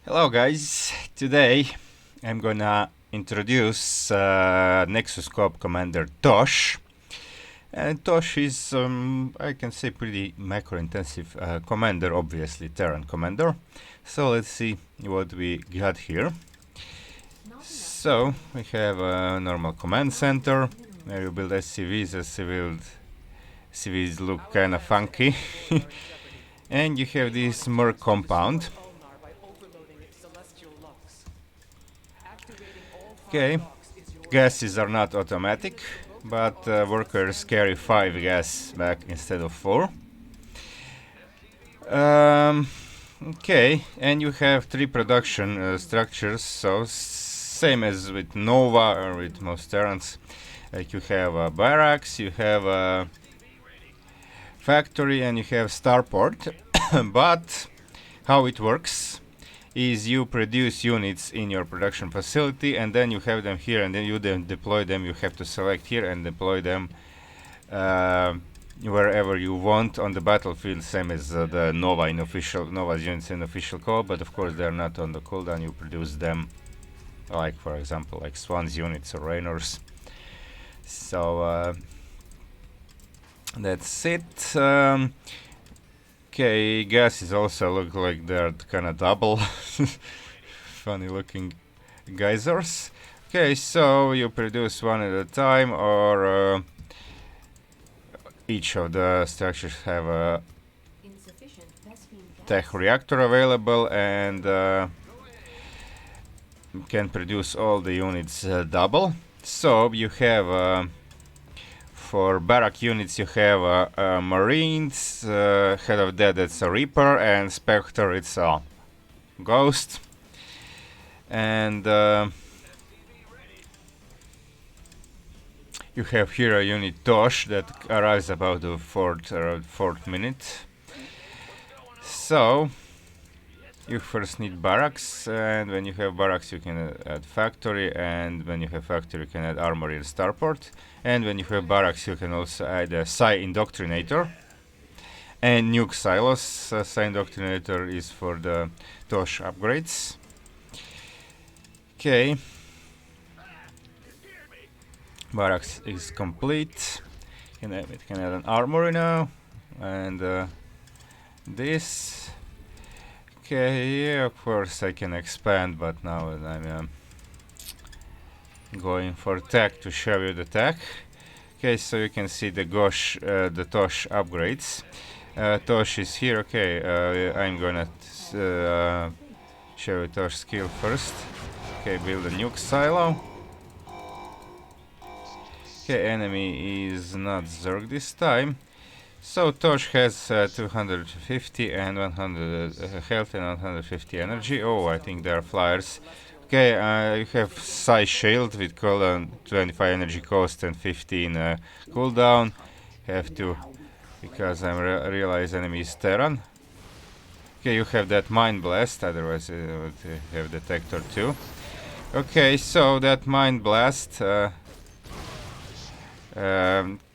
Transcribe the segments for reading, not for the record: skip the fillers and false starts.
Hello guys, today I'm gonna introduce NEXUS COOP commander Tosh. And Tosh is, I can say, pretty macro-intensive commander, obviously Terran commander. So let's see what we got here. So we have a normal command center where you build SCVs. SCVs look kinda funky. And you have this Merc compound. Okay, gases are not automatic, but workers carry 5 gas back instead of 4. Okay, and you have 3 production structures, so same as with Nova or with most Terrans. Like you have a barracks, you have a factory, and you have starport. But how it works is you produce units in your production facility and then you have them here, and then you then deploy them. You have to select here and deploy them wherever you want on the battlefield, same as the Nova's units in official call, but of course they're not on the cooldown. You produce them, like for example like Swan's units or Raynors. So that's it. Okay, gases also look like they're kinda double. Funny looking geysers. Okay, so you produce one at a time, or each of the structures have a tech reactor available and can produce all the units double. So you have for barrack units you have Marines, head of that it's a Reaper, and Spectre it's a Ghost. And you have here a unit Tosh that arrives about the fourth minute. So you first need barracks, and when you have barracks you can add factory, and when you have factory you can add armory and starport, and when you have barracks you can also add a Psi Indoctrinator and nuke silos. Psi Indoctrinator is for the Tosh upgrades. Okay, barracks is complete. It can add an armory now, and this. Okay, yeah, of course I can expand, but now I'm going for tech to show you the tech. Okay, so you can see the Tosh upgrades. Tosh is here. Okay, I'm gonna show you Tosh skill first. Okay, build a nuke silo. Okay, enemy is not Zerg this time. So Tosh has 250 and 100 health and 150 energy. Oh, I think they are flyers. Okay, you have Psi Shield with cooldown, 25 energy cost and 15 cooldown. Have to, because I realize enemy is Terran. Okay, you have that Mind Blast, otherwise you would have Detector too. Okay, so that Mind Blast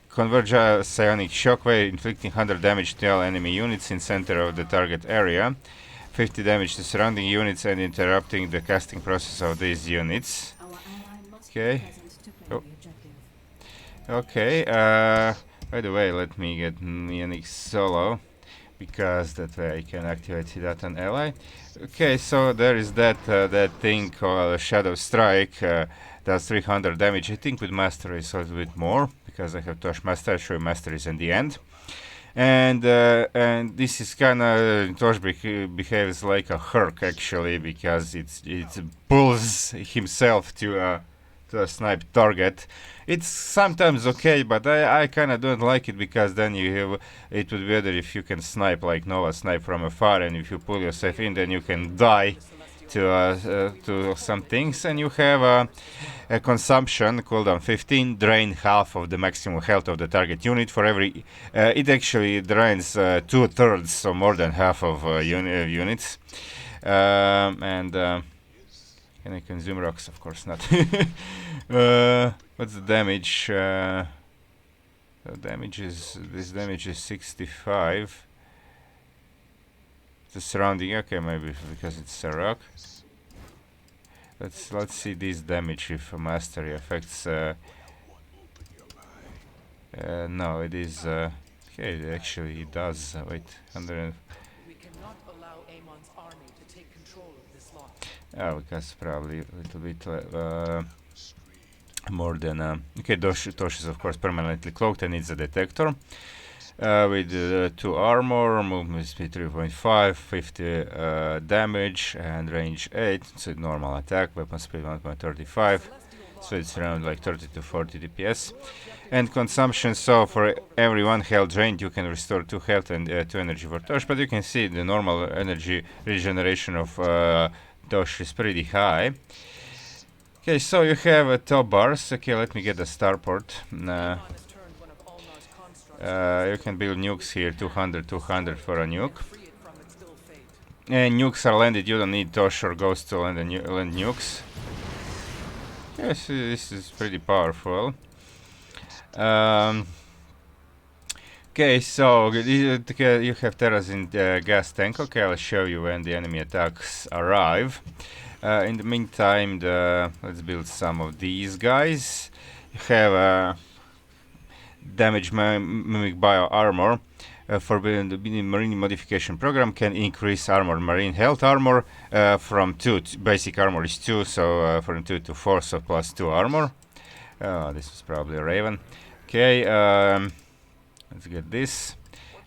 converge a psionic shockwave, inflicting 100 damage to all enemy units in center of the target area, 50 damage to surrounding units, and interrupting the casting process of these units. Okay. Oh. Okay. By the way, let me get Psionic solo, because that way I can activate that on ally. Okay, so there is that thing called Shadow Strike. Does 300 damage. I think with Mastery it's a little bit more, because I have Tosh Master. I'll show you Masteries in the end. And this is kinda Tosh behaves like a Herc actually, because it pulls himself to a snipe target. It's sometimes okay, but I kinda don't like it, because then it would be better if you can snipe like Nova snipe from afar, and if you pull yourself in then you can die to some things. And you have a consumption, cooldown 15, drain half of the maximum health of the target unit for every. It actually drains 2/3, so more than half of units. Can I consume rocks? Of course not. What's the damage? This damage is 65. the surrounding. Okay, maybe because it's a rock. Let's see this damage if mastery affects. No, it is. Okay, actually it does. Wait, 100. We cannot allow Amon's army to take control of this lot. Oh, because probably a little bit more than. Okay, Tosh is of course permanently cloaked and needs a detector. With 2 armor, movement speed 3.5, 50 damage, and range 8. So normal attack, weapon speed 1.35. So it's around like 30 to 40 DPS. And consumption, so for every 1 health drained you can restore 2 health and 2 energy for Tosh, but you can see the normal energy regeneration of Tosh is pretty high. Okay, so you have top bars. Okay, let me get the starport. You can build nukes here, 200 for a nuke. And nukes are landed, you don't need Tosh or Ghost to land nukes. Yes, this is pretty powerful. Okay, so you have Terrazine Gas Tank. Okay, I'll show you when the enemy attacks arrive. In the meantime, let's build some of these guys. You have damage mimic bio armor. For the marine modification program can increase armor marine health armor from 2 basic armor is 2, so from 2 to 4, so plus 2 armor. This is probably a raven. Okay, let's get this.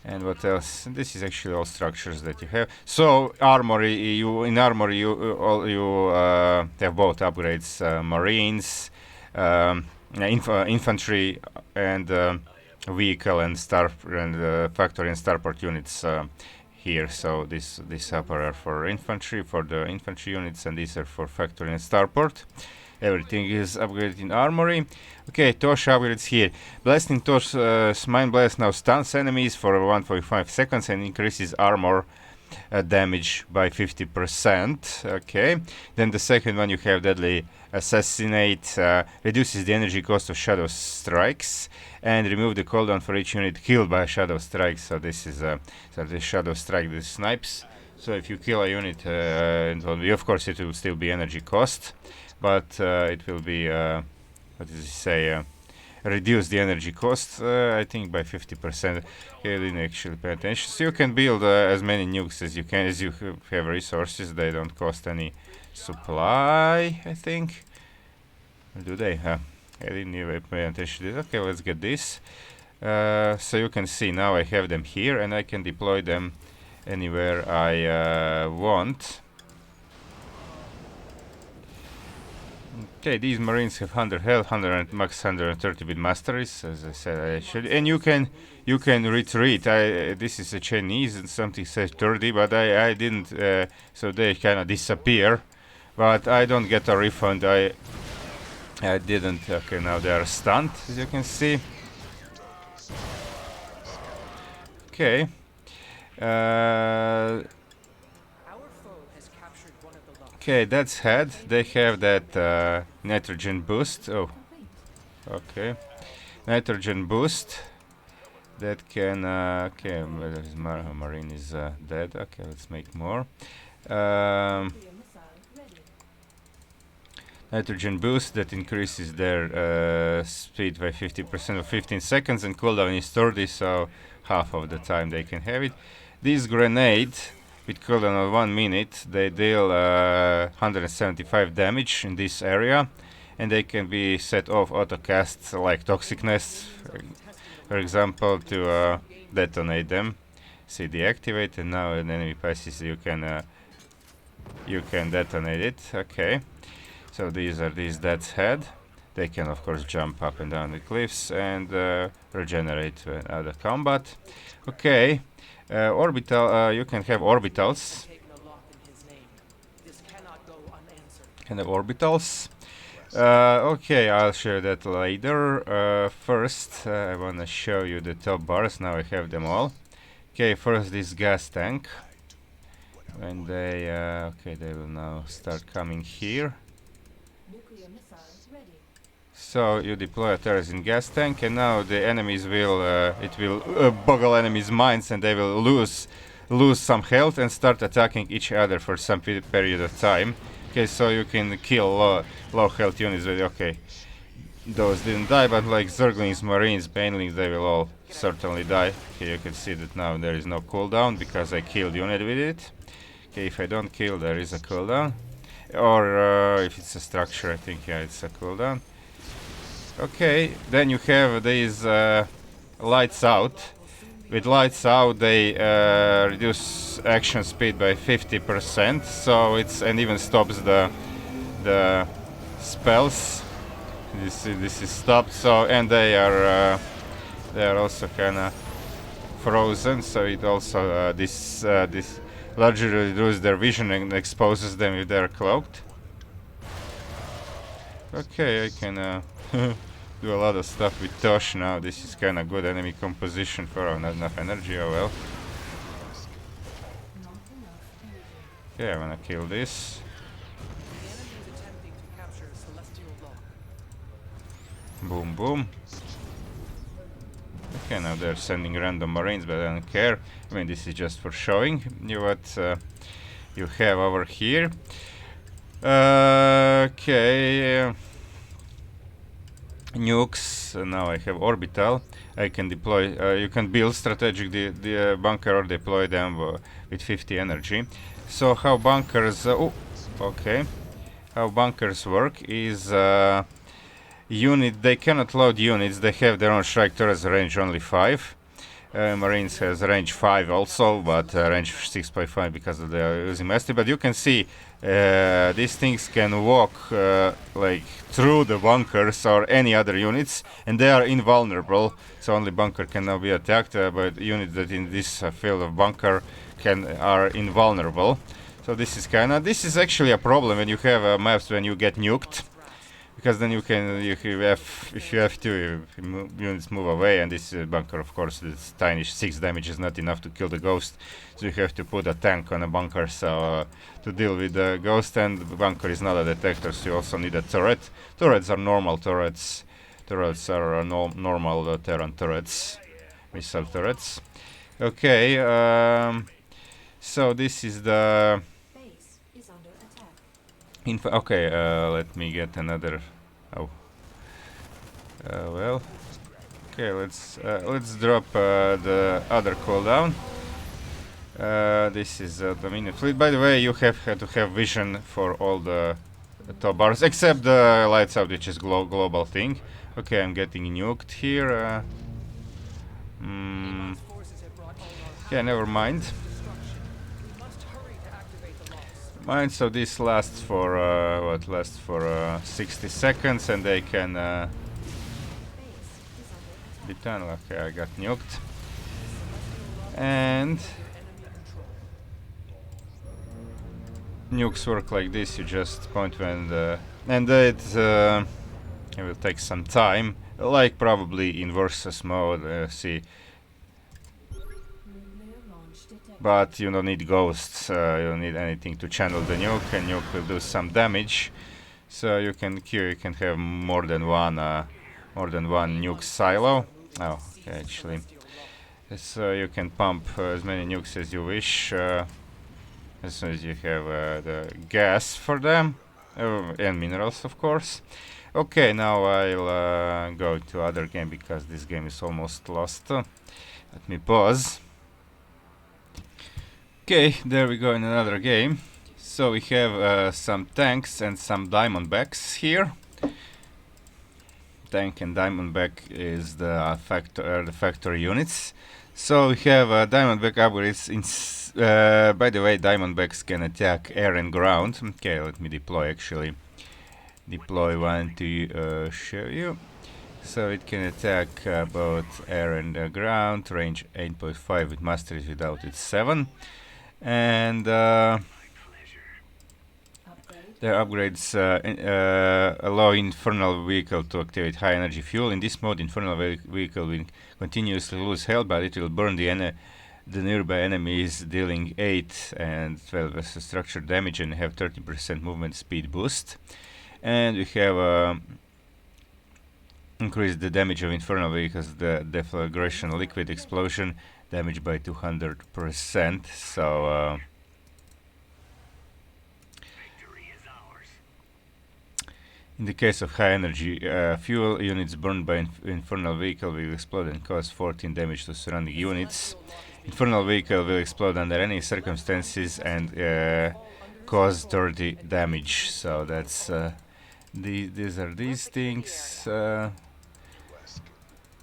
And what else? This is actually all structures that you have. So armor, you have both upgrades: marines, infantry, and vehicle and factory and starport units here. So this upper are for infantry, for the infantry units, and these are for factory and starport. Everything is upgraded in armory. Okay, Tosh upgrades here. Blasting Tosh Mind Blast now stuns enemies for 1.5 seconds and increases armor damage by 50%. Okay, then the second one you have Deadly Assassinate, reduces the energy cost of shadow strikes and remove the cooldown for each unit killed by shadow strikes. So this is so the shadow strike, this snipes. So if you kill a unit, of course it will still be energy cost, but it will be what does it say? Reduce the energy cost, I think by 50%. You didn't actually pay attention. So you can build as many nukes as you can, as you have resources. They don't cost any supply, I think. Or do they? I didn't even pay attention to this. Okay, let's get this. So you can see now I have them here, and I can deploy them anywhere I want. Okay, these marines have 100 health, 100 max 130 with masteries, as I said I should. And you can retreat. This is a Chinese and something says 30, but I didn't. So they kind of disappear, but I don't get a refund. I didn't. Okay, now they are stunned, as you can see. Okay. Okay, that's head. They have that nitrogen boost. Oh, okay. Nitrogen boost that can. Okay, marine is dead. Okay, let's make more. Nitrogen boost that increases their speed by 50% of 15 seconds, and cooldown is 30, so half of the time they can have it. This grenade, with cooldown of 1 minute, they deal 175 damage in this area, and they can be set off auto casts like Toxicness, for example, to detonate them. See, deactivate, and now an enemy passes, you can detonate it. Okay, so these are death's head. They can of course jump up and down the cliffs and regenerate out of combat. Okay. Orbital, you can have orbitals. Kind of orbitals. Okay, I'll show that later. First, I want to show you the top bars. Now I have them all. Okay, first this gas tank. When they, okay, they will now start coming here. So you deploy a Terrazine Gas Tank, and now the enemies will, it will boggle enemies' minds, and they will lose lose some health and start attacking each other for some period of time. Okay, so you can kill low health units with, okay, those didn't die, but like Zerglings, Marines, Banelings, they will all certainly die. Okay, you can see that now there is no cooldown because I killed unit with it. Okay, if I don't kill, there is a cooldown. Or if it's a structure, I think, yeah, it's a cooldown. Okay, then you have these lights out. With lights out, they reduce action speed by 50%, so it's and even stops the spells. This is stopped. So and they are also kind of frozen. So it also this largely reduces their vision and exposes them if they're cloaked. Okay, I can do a lot of stuff with Tosh now. This is kind of good enemy composition for not enough energy. Oh well. Okay, I wanna kill this. The enemy is attempting to capture Celestial Lock. Boom, boom. Okay, now they're sending random marines, but I don't care. I mean, this is just for showing you what you have over here. Okay. Nukes. Now I have orbital. I can deploy. You can build strategic the bunker or deploy them with 50 energy. So how bunkers? Okay. How bunkers work is unit. They cannot load units. They have their own strike turrets. Range only 5. Marines has range 5 also, but range 6.5 because of the using mastery. But you can see these things can walk like through the bunkers or any other units, and they are invulnerable. So only bunker can now be attacked, but units that in this field of bunker are invulnerable. So this is actually a problem when you have maps when you get nuked. Because then if you have to units move away, and this bunker, of course, this tiny 6 damage is not enough to kill the ghost, so you have to put a tank on a bunker to deal with the ghost, and the bunker is not a detector, so you also need a turret. Turrets are normal turrets. Turrets are normal Terran turrets, missile turrets. Okay, so this is the. Okay, let me get another. Oh, well. Okay, let's drop the other cooldown. This is the mini fleet. By the way, you have to have vision for all the top bars except the lights out, which is global thing. Okay, I'm getting nuked here. Yeah, never mind. So this lasts for 60 seconds, and they can detonate. Okay, I got nuked, and nukes work like this. You just point when and it will take some time, like probably in versus mode. See. But you don't need ghosts, you don't need anything to channel the nuke, and nuke will do some damage. So you can have more than one nuke silo. Oh, okay, actually. So you can pump as many nukes as you wish, as soon as you have the gas for them, and minerals, of course. Okay, now I'll go to other game because this game is almost lost. Let me pause. Okay, there we go in another game. So we have some tanks and some diamondbacks here. Tank and diamondback is the factory units. So we have diamondback upgrades. By the way, diamondbacks can attack air and ground. Okay, let me deploy one to show you. So it can attack both air and ground. Range 8.5 with masteries, without it's 7. And their upgrades allow infernal vehicle to activate high energy fuel. In this mode, infernal vehicle will continuously lose health, but it will burn the nearby enemies, dealing 8 and 12 structure damage, and have 30% movement speed boost. And we have increase the damage of infernal vehicles, the deflagration, liquid explosion, damage by 200%. So in the case of high energy fuel, units burned by infernal vehicle will explode and cause 14 damage to surrounding units. Infernal vehicle will explode under any circumstances and cause 30 damage. So that's these are these things.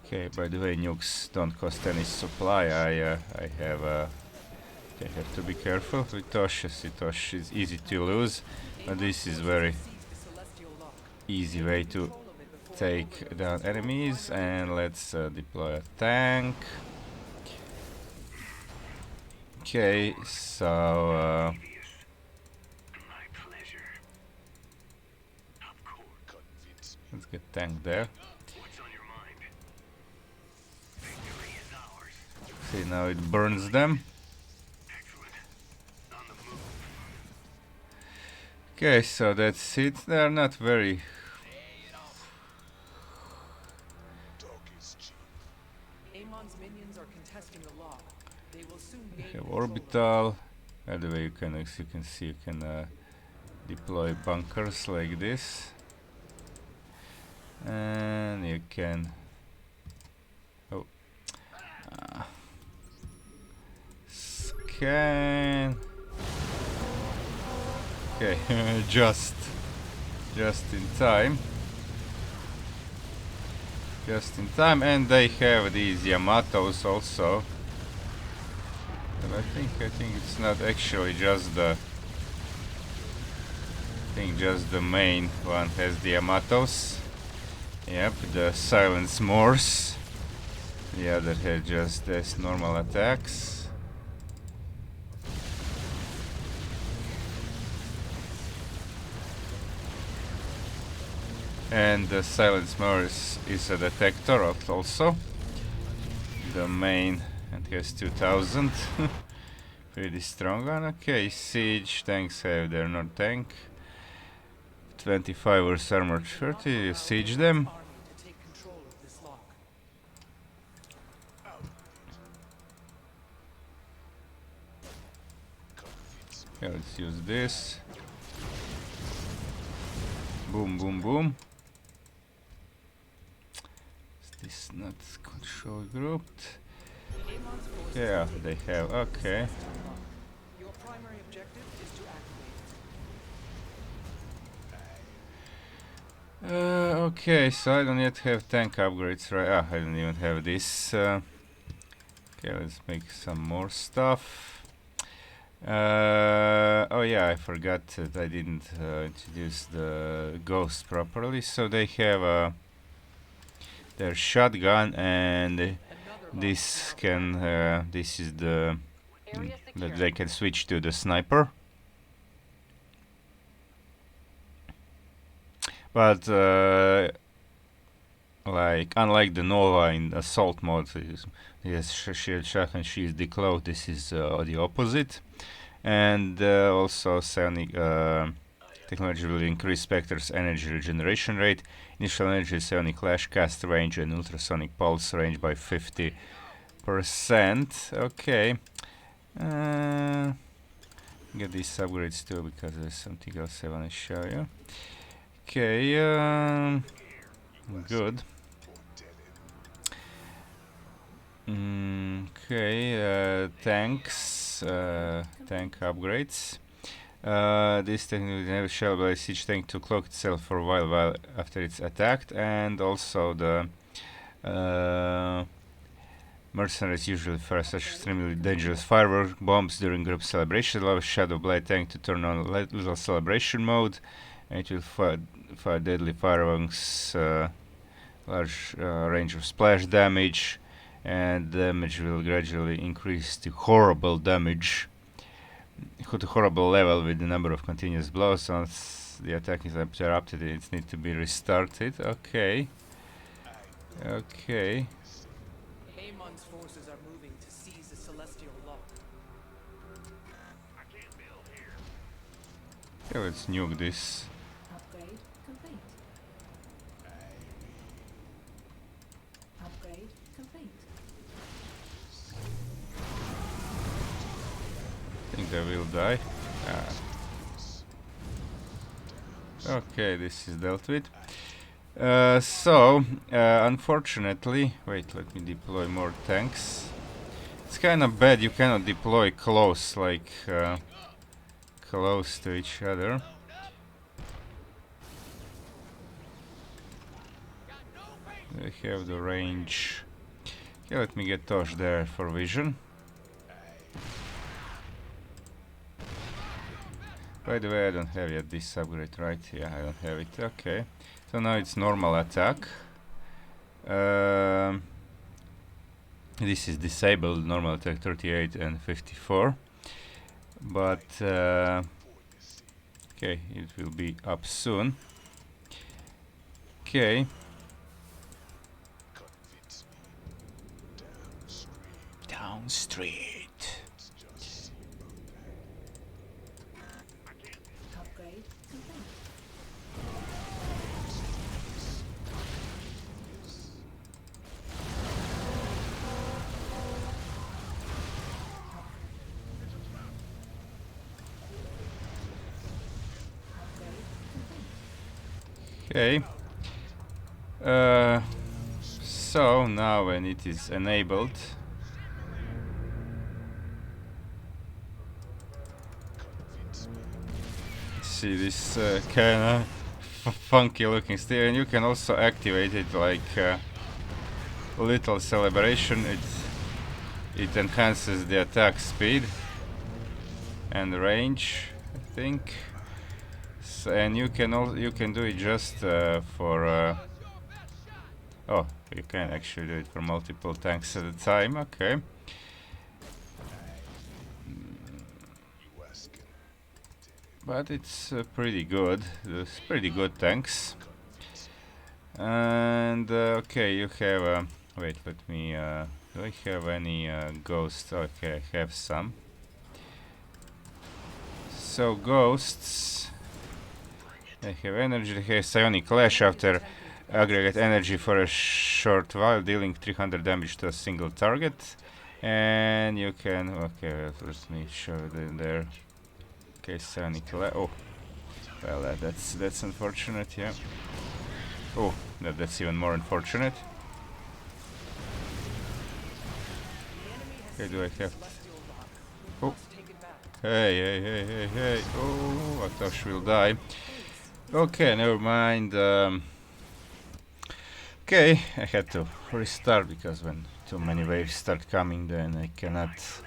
Okay, by the way, nukes don't cost any supply. I have to be careful with Tosh. Tosh is easy to lose, but this is very easy way to take down enemies. And let's deploy a tank. Okay, so let's get tank there. See, now it burns them. Okay, so that's it. They're not very... Amon's minions are contesting the lock. They will soon gain have control of orbital. By the way, as you can see, you can deploy bunkers like this. And you can... Oh. Scan... Okay, just in time. Just in time, and they have these Yamatos also. But I think it's not actually just the... I think just the main one has the Yamatos. Yep, the Silence Morse. The other had just this normal attacks. And the Silence Morse is a detector also. The main, and has 2000. Pretty strong one. Okay, siege tanks have their not tank. 25 versus armor 30, you siege them. to take control of this lock. Okay, let's use this. Boom, boom, boom. Is this not control grouped? Amon's forces Yeah, have they taken have. control of Okay. this lock. Your primary objective is to activate it. Okay, so I don't yet have tank upgrades, right? Ah, I don't even have this. Okay, let's make some more stuff. Oh yeah, I forgot that I didn't introduce the ghost properly. So they have their shotgun, and this can this is the that they can switch to the sniper. But like unlike the Nova in assault mode, yes, shield shotgun, she is declawed. This is the opposite. And also Psionic technology will increase Spectre's energy regeneration rate, initial energy, Psionic Clash, cast range, and ultrasonic pulse range by 50%. Okay. Get these upgrades too, because there's something else I want to show you. Okay, good. Okay, tanks, tank upgrades. This technique will shall by siege tank to cloak itself for a while after it's attacked, and also the mercenaries usually fire such extremely dangerous firework bombs during group celebration. Allow Shadow Blade tank to turn on little celebration mode, and it will fire deadly fireworks, large range of splash damage, and damage will gradually increase to horrible damage, to horrible level with the number of continuous blows. Once the attack is interrupted, it needs to be restarted. Okay. Okay. Amon's forces are moving to seize the celestial lock. Okay, let's nuke this. Upgrade complete. Upgrade complete. they will die. Okay, this is dealt with. Unfortunately, wait, let me deploy more tanks. It's kind of bad you cannot deploy close, like close to each other. They have the range. Okay, let me get Tosh there for vision. By the way, I don't have yet this upgrade, right? Yeah, I don't have it. Okay. So now it's normal attack. This is disabled, normal attack 38 and 54. But, okay, it will be up soon. Okay. Down street. Upgrade complete. Okay. So now when it is enabled, see this kind of funky looking steer, and you can also activate it like little celebration. It enhances the attack speed and range, I think. And you can do it just for oh, you can actually do it for multiple tanks at a time. Okay. But it's pretty good. It's pretty good tanks. And okay, you have wait, let me do I have any ghosts? Okay, I have some. So ghosts, they have energy. They have psionic clash after aggregate energy for a short while, dealing 300 damage to a single target. And you can, okay, let me show them there. Okay, psionic clash. Oh, well, that's unfortunate. Yeah. Oh, that's even more unfortunate. Okay, do I have? Oh, hey! Oh, Tosh will die. Okay, never mind. Okay, I had to restart because when too many waves start coming, then I cannot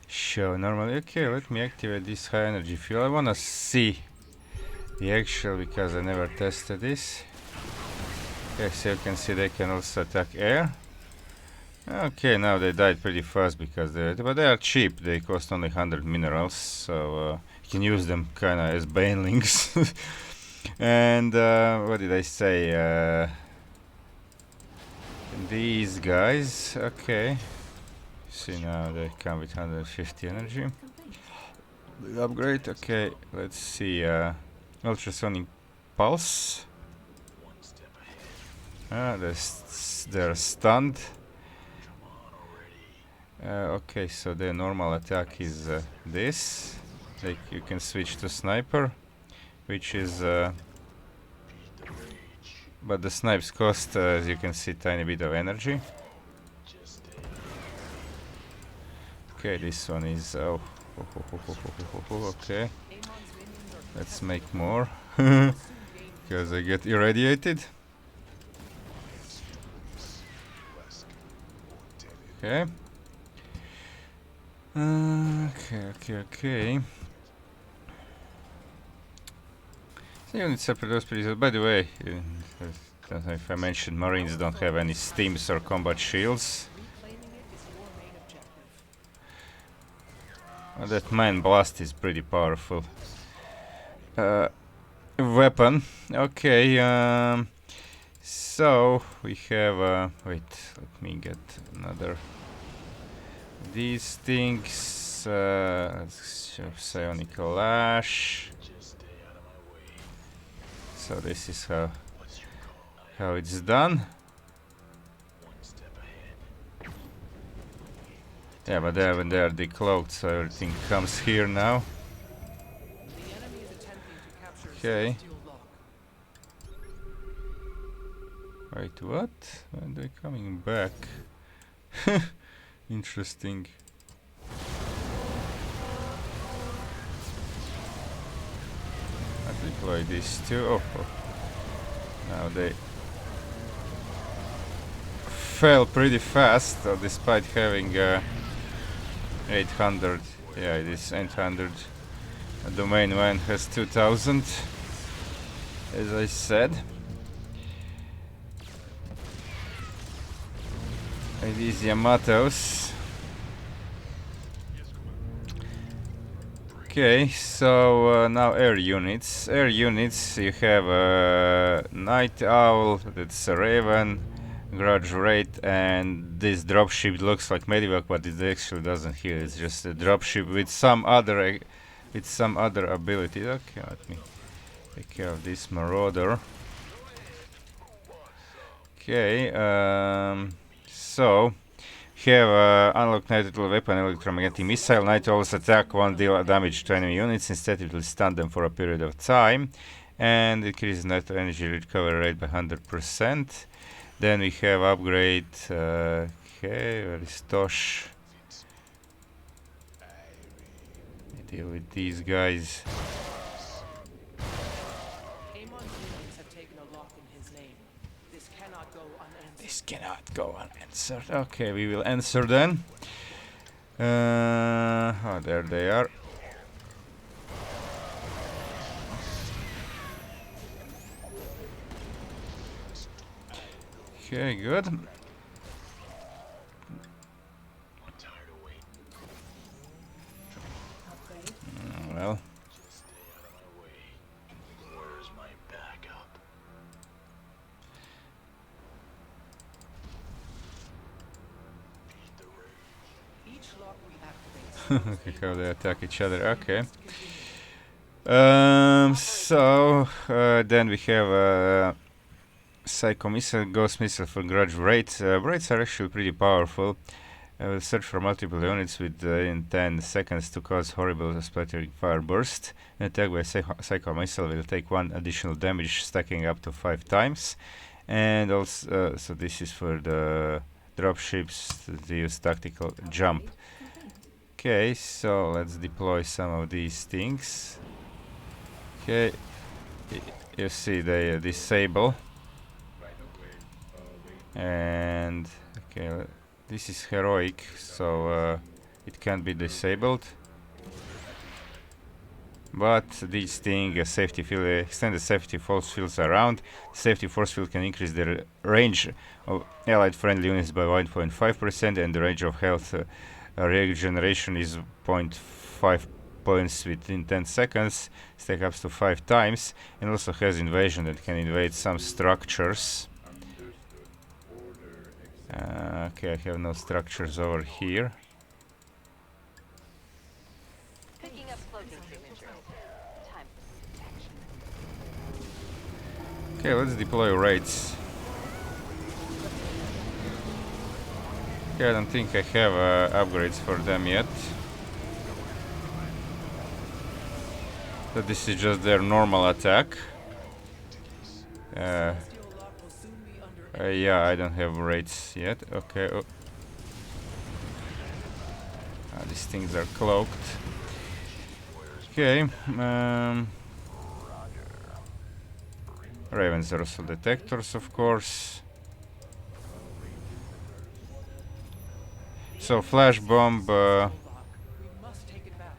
show normally. Okay, let me activate this high energy fuel. I wanna see the actual because I never tested this. Okay, so you can see they can also attack air. Okay, now they died pretty fast because but they are cheap. They cost only 100 minerals, so you can use them kind of as banelings. And what did I say? These guys, okay. See, now they come with 150 energy. The upgrade, okay. Let's see. Ultrasonic pulse. They're stunned. Okay, so their normal attack is this. Like you can switch to sniper, which is but the snipes cost, as you can see, tiny bit of energy. Okay, this one is okay. Let's make more because I get irradiated. Okay. Okay. So units separate those pretty. By the way, don't know if I mentioned, Marines don't have any steams or combat shields. That mine blast is pretty powerful weapon. Okay. So we have. Wait, let me get another. These things. Let's show psionic lash. So this is how it's done. Yeah, but when they are decloaked, so everything comes here now. The enemy is attempting to capture Okay. Celestial Lock. Wait, what? When they coming back? Interesting. I deploy these two. Oh. Now they fell pretty fast, despite having 800. Yeah, it is 800. The main one has 2000, as I said. And these Yamatos. Okay, so now air units. Air units, you have a Night Owl, that's a Raven, Grudge Rate, and this dropship looks like Medivac, but it actually doesn't heal. It's just a dropship with some other ability. Okay, let me take care of this Marauder. Okay, so have unlocked night weapon electromagnetic missile. Night owls attack won't deal damage to enemy units. Instead, it will stun them for a period of time, and increases net energy recovery rate by 100%. Then we have upgrade. Okay, where is Tosh? Deal with these guys. Amon's minions have taken a lock in his name. This cannot go unanswered. This cannot go unanswered. Okay, we will answer then. Oh, there they are. Okay, good. Well. Each lock reactivates. Okay, how they attack each other. Okay. So then we have Psycho Missile, Ghost Missile for Grudge Raids. Raids are actually pretty powerful. I will search for multiple units in 10 seconds to cause horrible splattering fire burst. An attack by Psycho Missile will take 1 additional damage, stacking up to 5 times. And also, so this is for the dropships to use tactical jump. Okay, so let's deploy some of these things. Okay, you see they disable. And okay, this is heroic, so it can't be disabled. But these things, safety field, extended safety force fields around. Safety force field can increase the range of allied friendly units by 1.5%, and the range of health regeneration is 0.5 points within 10 seconds. Stack up to 5 times, and also has invasion that can invade some structures. Okay, I have no structures over here. Picking up cloaking signatures. Time for protection. Okay, let's deploy raids. Okay, I don't think I have upgrades for them yet. So this is just their normal attack. Celestial Lock will soon be under Yeah, I don't have raids yet. Okay. Oh. These things are cloaked. Okay. Ravens are also detectors, of course. So flash bomb lock. We must take it back.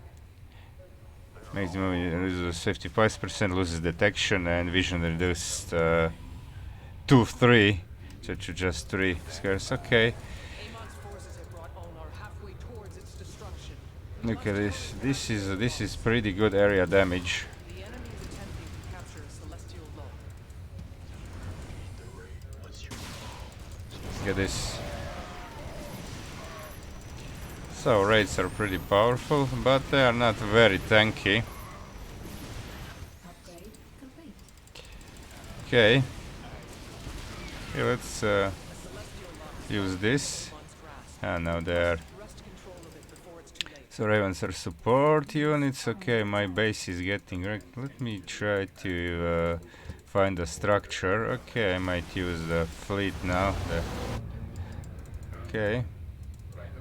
makes the movie loses 55%, loses detection, and vision reduced 2-3, so to just 3 squares. Okay. Amon's forces have brought Onar halfway towards its destruction. Look at this. This is pretty good area damage. The enemy is attempting to capture Celestial Lock. Look at this. So raids are pretty powerful, but they are not very tanky. Upgrade complete. Okay. Okay, let's use this. Amon's grasp. Ah, now they are Thrust control So Ravens are support units. Okay, my base is getting wrecked. Let me try to find a structure. Okay, I might use the fleet now. Okay,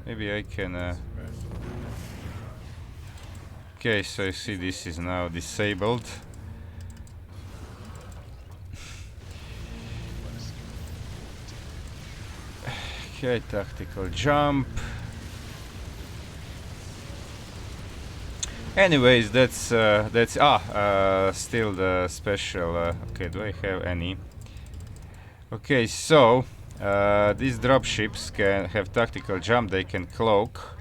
maybe I can. Okay, so you see this is now disabled. Okay, tactical jump. Anyways, that's still the special. Okay, do I have any? Okay, so these dropships can have tactical jump. They can cloak,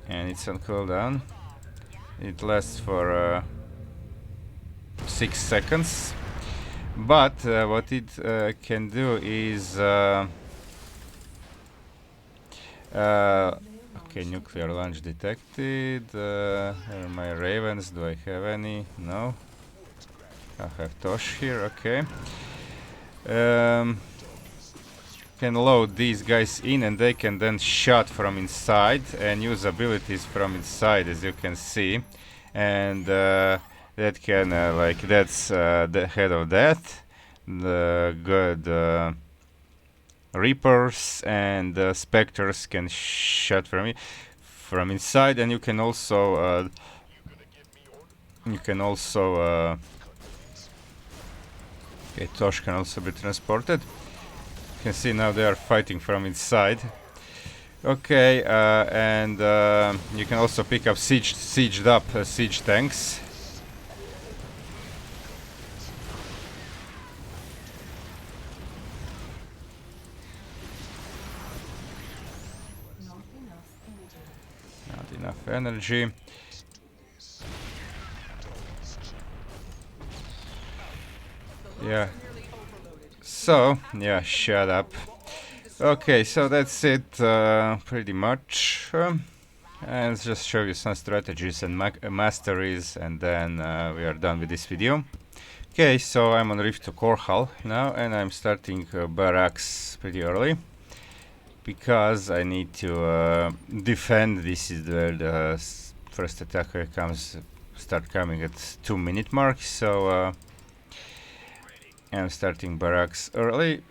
and it's on cooldown. It lasts for 6 seconds. But what it can do is okay, nuclear launch detected. Are my ravens? Do I have any? No. I have Tosh here. Okay. Can load these guys in, and they can then shot from inside and use abilities from inside, as you can see. And that can like that's the head of death, the good reapers and specters can shot from inside, and you can also okay, Tosh can also be transported. You can see now they are fighting from inside. Okay, and you can also pick up sieged up siege tanks. Not enough energy. Yeah. So, yeah, shut up. Okay, so that's it, pretty much. And let's just show you some strategies and masteries, and then we are done with this video. Okay, so I'm on Rift to Core Hull now, and I'm starting barracks pretty early because I need to defend. This is where the first attacker start coming at 2-minute mark. So I'm starting barracks early,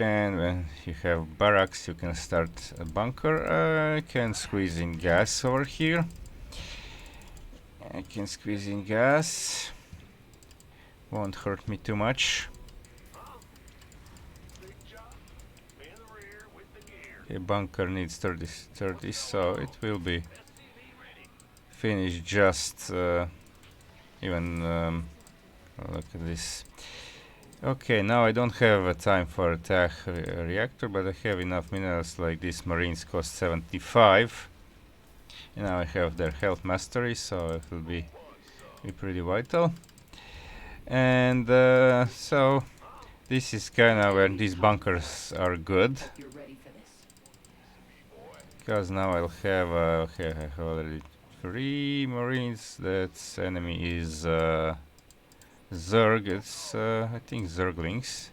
and when you have barracks you can start a bunker. I can squeeze in gas over here. I can squeeze in gas, won't hurt me too much. Okay, bunker needs 30, so it will be finished just even look at this. Okay, now I don't have time for attack reactor, but I have enough minerals. Like these marines cost 75, and now I have their health mastery, so it will be pretty vital. And so this is kind of where these bunkers are good, because now I'll have okay, I have already 3 marines. That's enemy is Zerg. It's I think Zerglings.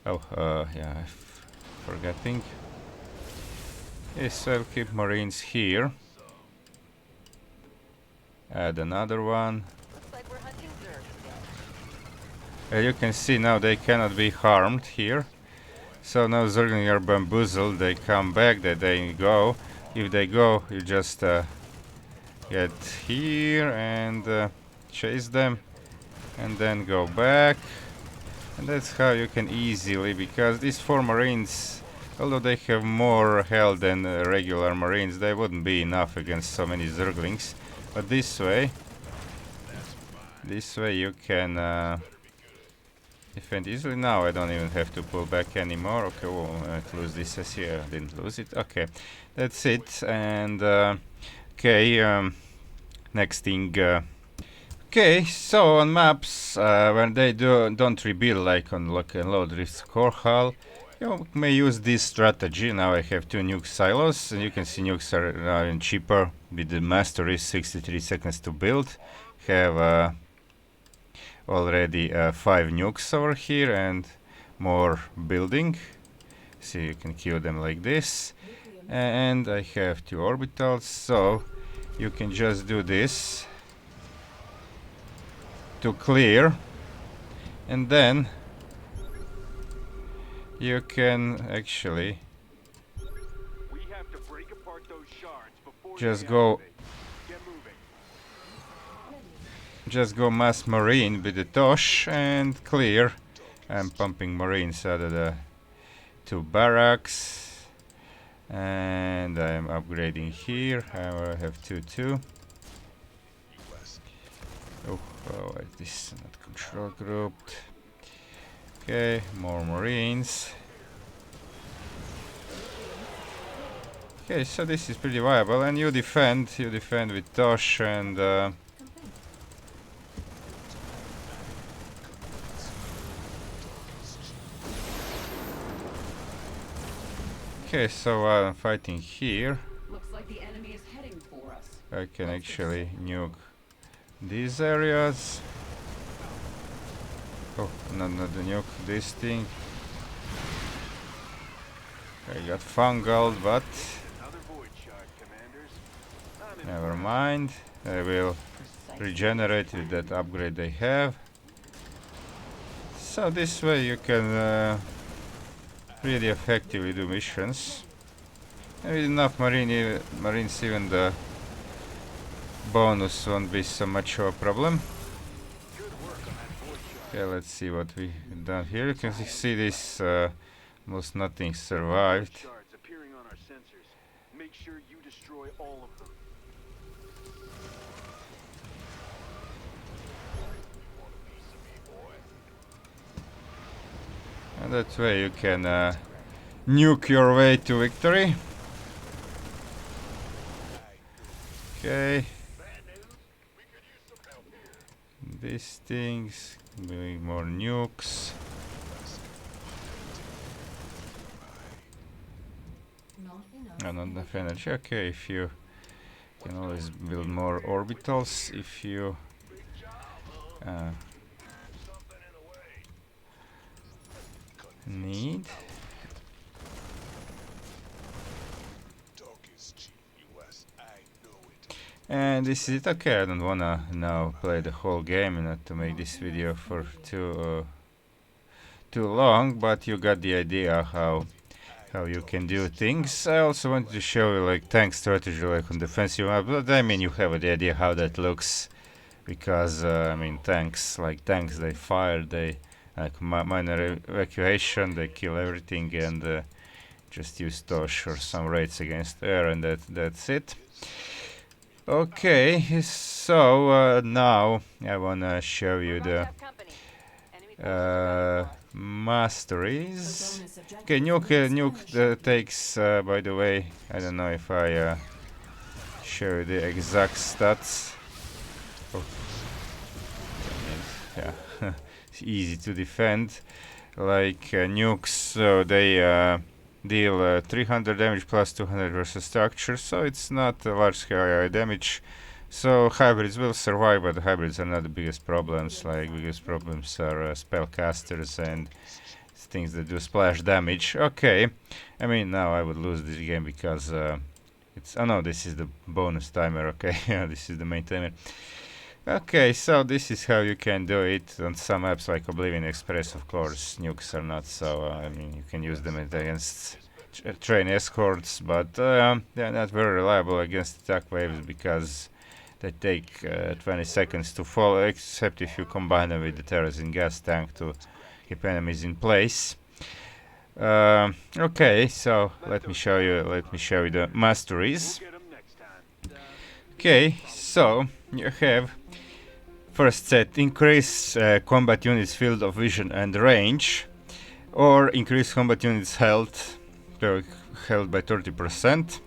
Oh, yeah, I'm forgetting. Yes, I'll keep marines here. Add another one. Looks like we're hunting Zergs again. You can see now they cannot be harmed here. So now Zerglings are bamboozled. They come back. They go. If they go, you just get here and chase them, and then go back. And that's how you can easily, because these 4 marines, although they have more health than regular marines, they wouldn't be enough against so many Zerglings. But this way you can defend easily. Now I don't even have to pull back anymore. Okay, well, I might lose this as here. I didn't lose it. Okay, that's it. And okay, next thing. Okay, so on maps, when they don't rebuild, like on Lock and Load Rift Core Hull, you may use this strategy. Now I have 2 nuke silos, and you can see nukes are now even cheaper. With the mastery, 63 seconds to build. Have already 5 nukes over here and more building. So you can kill them like this. and I have 2 orbitals, so you can just do this to clear, and then you can actually We have to break apart those shards before just they go activate. Get moving. just go mass marine with the Tosh and clear. I'm pumping marines out of the 2 barracks, and I'm upgrading here. I have 2 Oh, this is not control grouped. Okay, more marines. Okay, so this is pretty viable, and you defend with Tosh, and okay, so while I'm fighting here, Looks like the enemy is heading for us. I can actually nuke these areas. Oh, not the nuke, this thing. I got fungal, but Another void shard, commanders. I'm never mind. I will regenerate with that upgrade they have. So this way you can really effectively do missions. And with enough marines, even the bonus won't be so much of a problem. good work on that void shard. Okay, let's see what we done here. You can see this almost nothing survived. Shards appearing on our sensors. Make sure you destroy all of them. And that way you can nuke your way to victory. Okay. These things, doing more nukes. Not enough. Not enough energy. Okay, if you can always build more orbitals if you need. And this is it. Okay, I don't wanna now play the whole game, not to make this video for too long, but you got the idea how you can do things. I also wanted to show you like tank strategy, like on defensive map, but I mean you have the idea how that looks, because I mean tanks, they fire, they like minor evacuation, they kill everything, and just use Tosh or some raids against air, and that's it. Okay, so now I wanna show you the masteries. Okay, nuke takes, by the way, I don't know if I show you the exact stats. Oh. Yeah, it's easy to defend. Like nukes, so they deal 300 damage plus 200 versus structure, so it's not a large scale damage. So hybrids will survive, but the hybrids are not the biggest problems. Like biggest problems are spellcasters and things that do splash damage. Okay, I mean now I would lose this game because it's, oh no, this is the bonus timer. Okay, yeah, this is the main timer. Okay, so this is how you can do it on some apps like Oblivion Express. Of course, nukes are not so, I mean, you can use them against train escorts, but they're not very reliable against attack waves because they take 20 seconds to fall, except if you combine them with the Terrazine Gas Tank to keep enemies in place. Okay, so let me show you the masteries. We'll get 'em next time. Okay, so you have first set, increase combat units field of vision and range, or increase combat units health by 30%.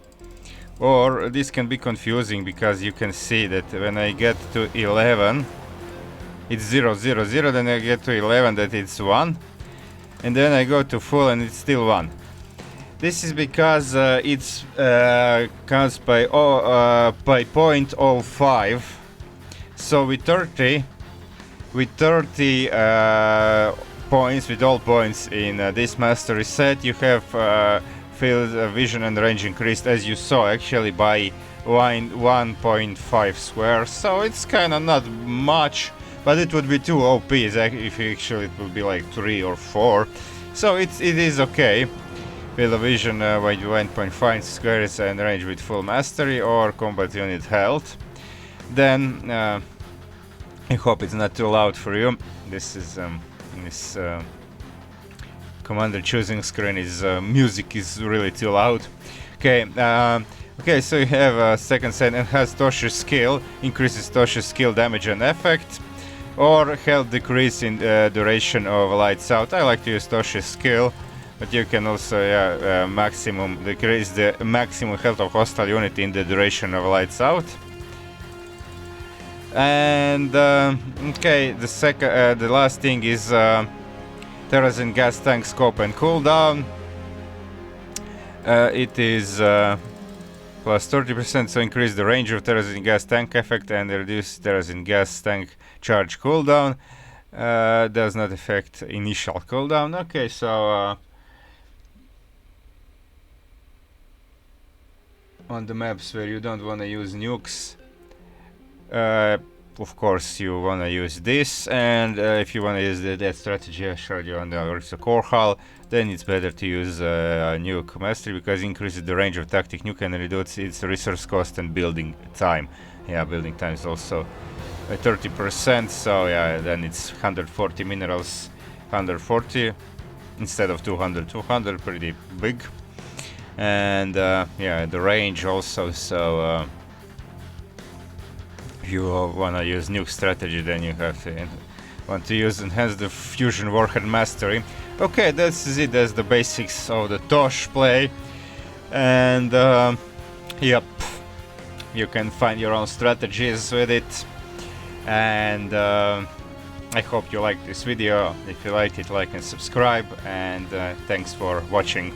Or this can be confusing because you can see that when I get to 11 it's 0 0 0, then I get to 11 that it's 1, and then I go to full and it's still 1. This is because it's counts by 0.05. So with 30 points, with all points in this mastery set, you have field vision and range increased, as you saw, actually by 1.5 square, so it's kind of not much, but it would be too OP if actually it would be like 3 or 4, so it is okay. Field of vision by 1.5 squares and range with full mastery or combat unit health. Then I hope it's not too loud for you. This is this commander choosing screen is music is really too loud. Okay, okay, so you have second set and has Tosh Skill, increases Tosh Skill damage and effect, or health decrease in duration of lights out. I like to use Tosh Skill, but you can also maximum decrease the maximum health of hostile unit in the duration of lights out. And okay, the last thing is Terrazine Gas Tank Scope and Cooldown. It is plus 30%, so increase the range of Terrazine Gas Tank effect and reduce Terrazine Gas Tank charge cooldown. Does not affect initial cooldown. Okay, so on the maps where you don't want to use nukes, of course you want to use this, and if you want to use that strategy I showed you on the core hull, then it's better to use nuke mastery, because it increases the range of tactic nuke and reduces its resource cost and building time. Yeah, building time is also 30%, so yeah, then it's 140 minerals, 140 instead of 200, pretty big. And yeah, the range also, so if you want to use nuke strategy, then you have to want to use enhance the fusion warhead mastery. Okay, that's it. That's the basics of the Tosh play, and yep, you can find your own strategies with it. And I hope you liked this video. If you liked it, like and subscribe, and thanks for watching.